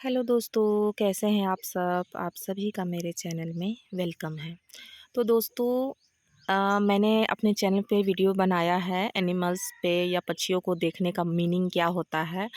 Hello दोस्तों, कैसे हैं आप सब? आप सभी का मेरे चैनल में वेलकम है। तो दोस्तों मैंने अपने चैनल पे वीडियो बनाया है एनिमल्स पे या पक्षियों को देखने का मीनिंग क्या होता है,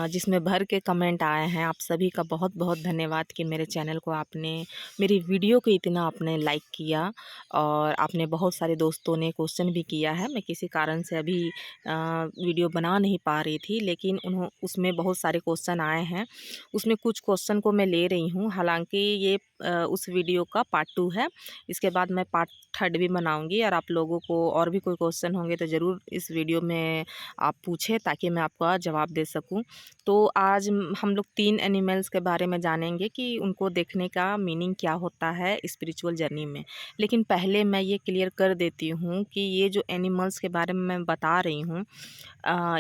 जिसमें भर के कमेंट आए हैं। आप सभी का बहुत बहुत धन्यवाद कि मेरे चैनल को आपने, मेरी वीडियो को इतना आपने लाइक किया। और आपने बहुत सारे दोस्तों ने क्वेश्चन भी किया है। मैं किसी कारण से अभी वीडियो बना नहीं पा रही थी, लेकिन उसमें बहुत सारे क्वेश्चन आए हैं। उसमें कुछ क्वेश्चन को मैं ले रही हूँ, हालांकि ये उस वीडियो का पार्ट 2 है। इसके बाद मैं पार्ट 3 भी बनाऊंगी, और आप लोगों को और भी कोई क्वेश्चन होंगे तो ज़रूर इस वीडियो में आप पूछें, ताकि मैं आपका जवाब दे सकूं। तो आज हम लोग 3 एनिमल्स के बारे में जानेंगे कि उनको देखने का मीनिंग क्या होता है स्पिरिचुअल जर्नी में। लेकिन पहले मैं ये क्लियर कर देती हूँ कि ये जो एनिमल्स के बारे में मैं बता रही हूँ,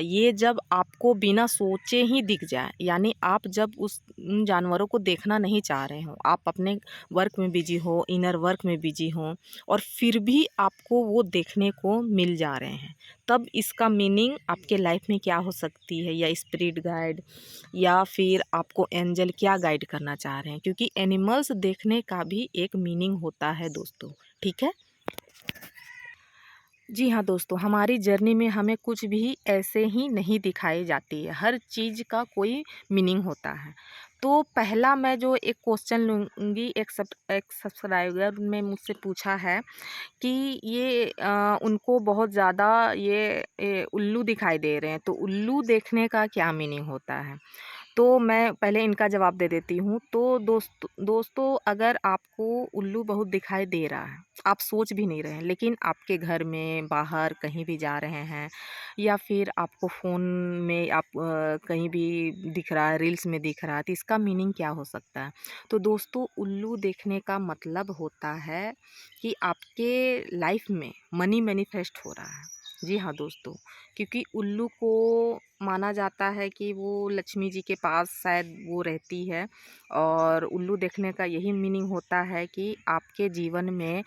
ये जब आपको बिना सोचे ही दिख जाए, यानी आप जब उन जानवरों को देखना नहीं चाह रहे हो, आप अपने वर्क में बिजी हो, इनर वर्क में बिजी हो, और फिर भी आपको वो देखने को मिल जा रहे हैं, तब इसका मीनिंग आपके लाइफ में क्या हो सकती है, या स्पिरिट गाइड, या फिर आपको एंजल क्या गाइड करना चाह रहे हैं। क्योंकि एनिमल्स देखने का भी एक मीनिंग होता है दोस्तों, ठीक है। जी हाँ दोस्तों, हमारी जर्नी में हमें कुछ भी ऐसे ही नहीं दिखाई जाती है, हर चीज़ का कोई मीनिंग होता है। तो पहला मैं जो एक क्वेश्चन लूँगी, एक सब्सक्राइबर ने मुझसे पूछा है कि ये उनको बहुत ज़्यादा ये उल्लू दिखाई दे रहे हैं, तो उल्लू देखने का क्या मीनिंग होता है? तो मैं पहले इनका जवाब दे देती हूँ। तो दोस्तों, अगर आपको उल्लू बहुत दिखाई दे रहा है, आप सोच भी नहीं रहे हैं, लेकिन आपके घर में, बाहर कहीं भी जा रहे हैं, या फिर आपको फ़ोन में कहीं भी दिख रहा है, रील्स में दिख रहा है, तो इसका मीनिंग क्या हो सकता है? तो दोस्तों, उल्लू देखने का मतलब होता है कि आपके लाइफ में मनी मैनिफेस्ट हो रहा है। जी हाँ दोस्तों, क्योंकि उल्लू को माना जाता है कि वो लक्ष्मी जी के पास शायद वो रहती है, और उल्लू देखने का यही मीनिंग होता है कि आपके जीवन में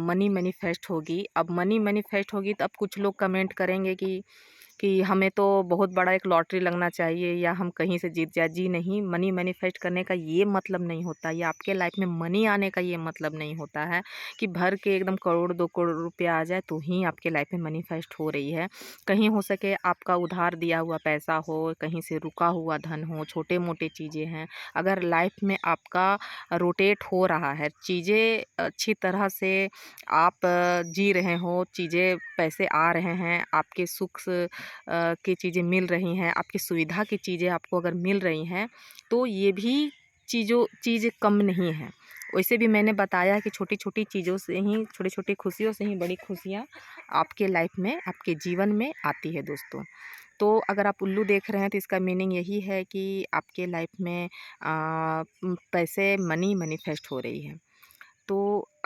मनी मैनिफेस्ट होगी। अब मनी मैनिफेस्ट होगी तो अब कुछ लोग कमेंट करेंगे कि हमें तो बहुत बड़ा एक लॉटरी लगना चाहिए, या हम कहीं से जीत जाए। जी नहीं, मनी मैनिफेस्ट करने का ये मतलब नहीं होता, या आपके लाइफ में मनी आने का ये मतलब नहीं होता है कि भर के एकदम करोड़ 2 करोड़ रुपया आ जाए तो ही आपके लाइफ में मैनिफेस्ट हो रही है। कहीं हो सके आपका उधार दिया हुआ पैसा हो, कहीं से रुका हुआ धन हो, छोटे मोटे चीज़ें हैं। अगर लाइफ में आपका रोटेट हो रहा है, चीज़ें अच्छी तरह से आप जी रहे हो, चीज़ें पैसे आ रहे हैं, आपके की चीज़ें मिल रही हैं, आपकी सुविधा की चीज़ें आपको अगर मिल रही हैं, तो ये भी चीज़ें कम नहीं हैं। वैसे भी मैंने बताया कि छोटी-छोटी चीज़ों से ही, छोटी-छोटी खुशियों से ही बड़ी खुशियाँ आपके लाइफ में, आपके जीवन में आती है दोस्तों। तो अगर आप उल्लू देख रहे हैं, तो इसका मीनिंग यही है कि आपके लाइफ में पैसे, मनी मैनिफेस्ट हो रही है। तो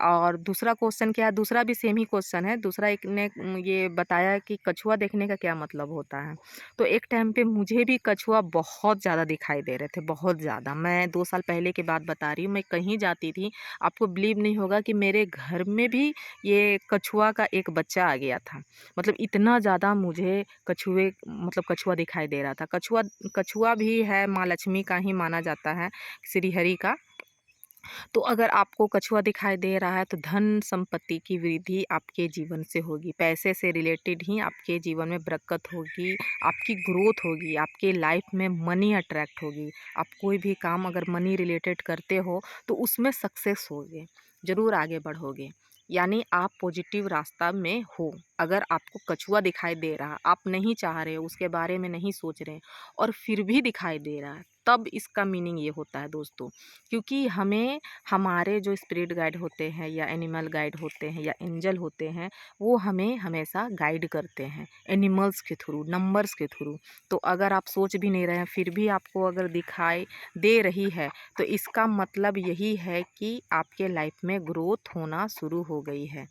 और दूसरा क्वेश्चन क्या है? दूसरा भी सेम ही क्वेश्चन है। दूसरा एक ने ये बताया कि कछुआ देखने का क्या मतलब होता है। तो एक टाइम पे मुझे भी कछुआ बहुत ज़्यादा दिखाई दे रहे थे, बहुत ज़्यादा। मैं 2 साल पहले की बात बता रही हूँ, मैं कहीं जाती थी, आपको बिलीव नहीं होगा कि मेरे घर में भी ये कछुआ का एक बच्चा आ गया था। मतलब इतना ज़्यादा मुझे कछुआ दिखाई दे रहा था। कछुआ कछुआ भी है माँ लक्ष्मी का ही माना जाता है, श्री हरि का। तो अगर आपको कछुआ दिखाई दे रहा है, तो धन संपत्ति की वृद्धि आपके जीवन से होगी, पैसे से रिलेटेड ही आपके जीवन में बरकत होगी, आपकी ग्रोथ होगी, आपके लाइफ में मनी अट्रैक्ट होगी। आप कोई भी काम अगर मनी रिलेटेड करते हो, तो उसमें सक्सेस होगे, ज़रूर आगे बढ़ोगे। यानी आप पॉजिटिव रास्ता में हो। अगर आपको कछुआ दिखाई दे रहा, आप नहीं चाह रहे हो, उसके बारे में नहीं सोच रहे हैं, और फिर भी दिखाई दे रहा है, तब इसका मीनिंग ये होता है दोस्तों। क्योंकि हमें हमारे जो स्पिरिट गाइड होते हैं, या एनिमल गाइड होते हैं, या एंजल होते हैं, वो हमें हमेशा गाइड करते हैं एनिमल्स के थ्रू, नंबर्स के थ्रू। तो अगर आप सोच भी नहीं रहे हैं, फिर भी आपको अगर दिखाई दे रही है, तो इसका मतलब यही है कि आपके लाइफ में ग्रोथ होना शुरू हो गई है।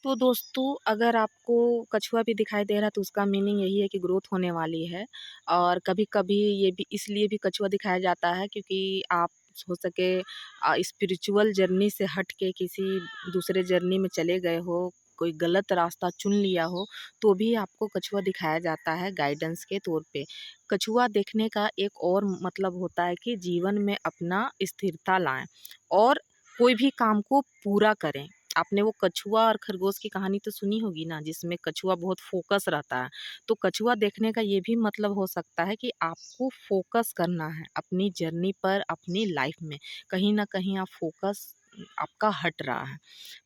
तो दोस्तों, अगर आपको कछुआ भी दिखाई दे रहा है, तो उसका मीनिंग यही है कि ग्रोथ होने वाली है। और कभी-कभी ये भी इसलिए भी कछुआ दिखाया जाता है, क्योंकि आप हो सके स्पिरिचुअल जर्नी से हट के किसी दूसरे जर्नी में चले गए हो, कोई गलत रास्ता चुन लिया हो, तो भी आपको कछुआ दिखाया जाता है गाइडेंस के तौर पे। कछुआ देखने का एक और मतलब होता है कि जीवन में अपना स्थिरता लाएँ और कोई भी काम को पूरा करें। आपने वो कछुआ और खरगोश की कहानी तो सुनी होगी ना, जिसमें कछुआ बहुत फ़ोकस रहता है। तो कछुआ देखने का ये भी मतलब हो सकता है कि आपको फ़ोकस करना है अपनी जर्नी पर, अपनी लाइफ़ में। कहीं न कहीं आप फ़ोकस आपका हट रहा है।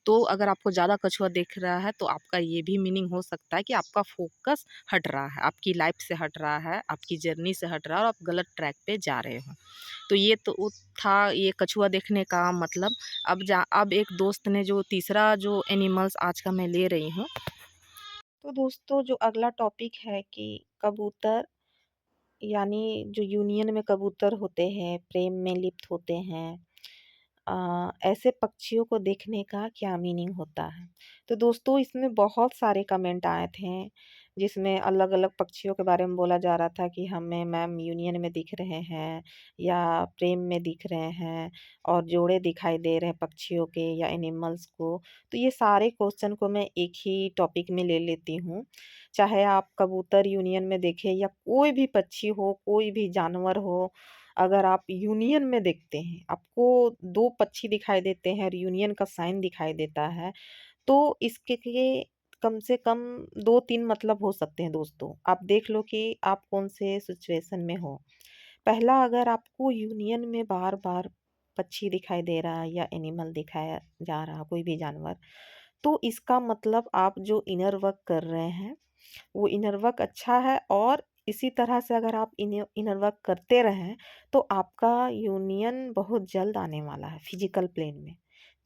तो अगर आपको ज़्यादा कछुआ दिख रहा है, तो आपका ये भी मीनिंग हो सकता है कि आपका फ़ोकस हट रहा है, आपकी लाइफ़ से हट रहा है, आपकी जर्नी से हट रहा है और आप गलत ट्रैक पे जा रहे हो। तो ये तो वो था ये कछुआ देखने का मतलब। अब एक दोस्त ने जो तीसरा जो एनिमल्स आज का मैं ले रही हूँ, तो दोस्तों जो अगला टॉपिक है कि कबूतर, यानी जो यूनियन में कबूतर होते हैं, प्रेम में लिप्त होते हैं, ऐसे पक्षियों को देखने का क्या मीनिंग होता है? तो दोस्तों इसमें बहुत सारे कमेंट आए थे, जिसमें अलग-अलग पक्षियों के बारे में बोला जा रहा था कि हमें मैम यूनियन में दिख रहे हैं या प्रेम में दिख रहे हैं और जोड़े दिखाई दे रहे हैं पक्षियों के या एनिमल्स को। तो ये सारे क्वेश्चन को मैं एक ही टॉपिक में ले लेती हूँ। चाहे आप कबूतर यूनियन में देखें या कोई भी पक्षी हो, कोई भी जानवर हो, अगर आप यूनियन में देखते हैं, आपको 2 पक्षी दिखाई देते हैं और यूनियन का साइन दिखाई देता है, तो इसके लिए कम से कम 2-3 मतलब हो सकते हैं दोस्तों। आप देख लो कि आप कौन से सिचुएशन में हो। पहला, अगर आपको यूनियन में बार-बार पक्षी दिखाई दे रहा है या एनिमल दिखाया जा रहा है, कोई भी जानवर, तो इसका मतलब आप जो इनर वर्क कर रहे हैं, वो इनर वर्क अच्छा है और इसी तरह से अगर आप इनर वर्क करते रहें, तो आपका यूनियन बहुत जल्द आने वाला है फिजिकल प्लेन में।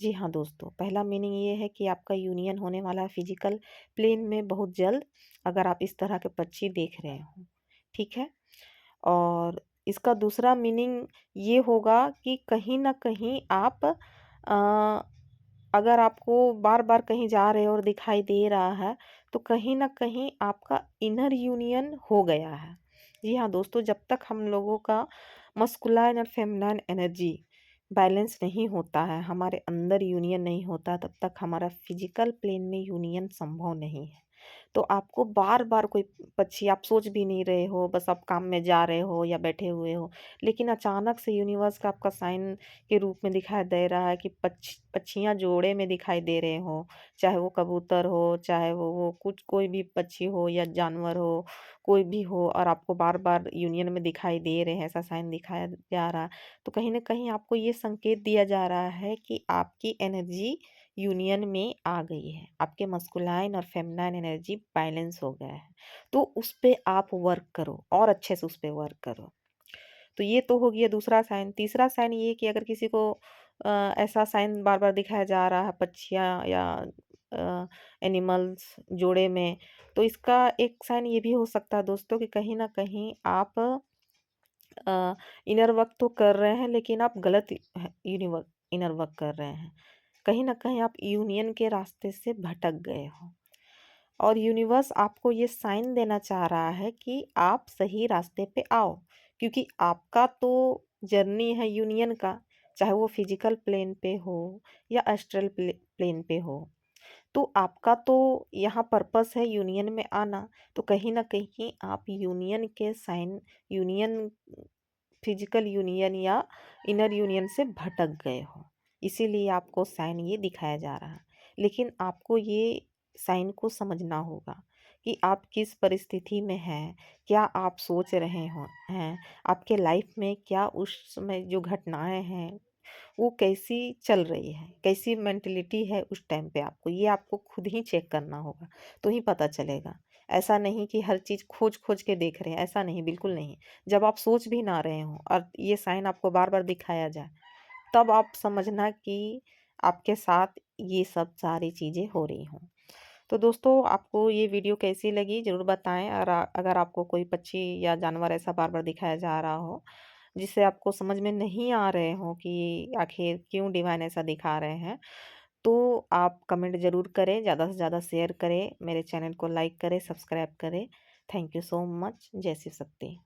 जी हाँ दोस्तों, पहला मीनिंग ये है कि आपका यूनियन होने वाला है फिजिकल प्लेन में बहुत जल्द, अगर आप इस तरह के पक्षी देख रहे हो, ठीक है? और इसका दूसरा मीनिंग ये होगा कि कहीं न कहीं आप अगर आपको बार-बार कहीं जा रहे हो और दिखाई दे रहा है, तो कहीं न कहीं आपका इनर यूनियन हो गया है। जी हाँ दोस्तों, जब तक हम लोगों का मस्कुलाइन और फेमिनाइन एनर्जी बैलेंस नहीं होता है, हमारे अंदर यूनियन नहीं होता, तब तक हमारा फिजिकल प्लेन में यूनियन संभव नहीं है। तो आपको बार-बार कोई पक्षी आप सोच भी नहीं रहे हो, बस आप काम में जा रहे हो या बैठे हुए हो, लेकिन अचानक से यूनिवर्स का आपका साइन के रूप में दिखाई दे रहा है कि पक्षियाँ जोड़े में दिखाई दे रहे हों, चाहे वो कबूतर हो, चाहे वो कुछ कोई भी पक्षी हो या जानवर हो, कोई भी हो और आपको बार-बार यूनियन में दिखाई दे रहे हैं, ऐसा साइन दिखाया जा रहा है, तो कहीं न कहीं आपको ये संकेत दिया जा रहा है कि आपकी एनर्जी यूनियन में आ गई है। आपके मस्कुलाइन और फेमिनाइन एनर्जी बैलेंस हो गया है। तो उस पे आप वर्क करो और अच्छे से उस पे वर्क करो। तो ये तो हो गया दूसरा साइन। तीसरा साइन ये कि अगर किसी को ऐसा साइन बार-बार दिखाया जा रहा है पक्षियाँ या एनिमल्स जोड़े में, तो इसका एक साइन ये भी हो सकता है दोस्तों कि कहीं न कहीं आप इनर वर्क तो कर रहे हैं लेकिन आप गलत इनर वर्क कर रहे हैं। कहीं न कहीं आप यूनियन के रास्ते से भटक गए हो और यूनिवर्स आपको ये साइन देना चाह रहा है कि आप सही रास्ते पे आओ, क्योंकि आपका तो जर्नी है यूनियन का, चाहे वो फिजिकल प्लेन पे हो या एस्ट्रल प्लेन पे हो। तो आपका तो यहाँ पर्पस है यूनियन में आना, तो कहीं न कहीं आप यूनियन के साइन, यूनियन, फिजिकल यूनियन या इनर यूनियन से भटक गए हो। इसीलिए आपको साइन ये दिखाया जा रहा है। लेकिन आपको ये साइन को समझना होगा कि आप किस परिस्थिति में हैं, क्या आप सोच रहे हो हैं, आपके लाइफ में क्या उस समय जो घटनाएँ हैं वो कैसी चल रही है, कैसी मेंटालिटी है उस टाइम पे आपको, ये आपको खुद ही चेक करना होगा, तो ही पता चलेगा। ऐसा नहीं कि हर चीज़ खोज-खोज के देख रहे हैं, ऐसा नहीं, बिल्कुल नहीं। जब आप सोच भी ना रहे हों और ये साइन आपको बार-बार दिखाया जाए, तब आप समझना कि आपके साथ ये सब सारी चीज़ें हो रही हों। तो दोस्तों आपको ये वीडियो कैसी लगी ज़रूर बताएँ और अगर आपको कोई पक्षी या जानवर ऐसा बार-बार दिखाया जा रहा हो, जिससे आपको समझ में नहीं आ रहे हों कि आखिर क्यों डिवाइन ऐसा दिखा रहे हैं, तो आप कमेंट ज़रूर करें, ज़्यादा से ज़्यादा शेयर करें, मेरे चैनल को लाइक करें, सब्सक्राइब करें। Thank you so much. जय शिव शक्ति।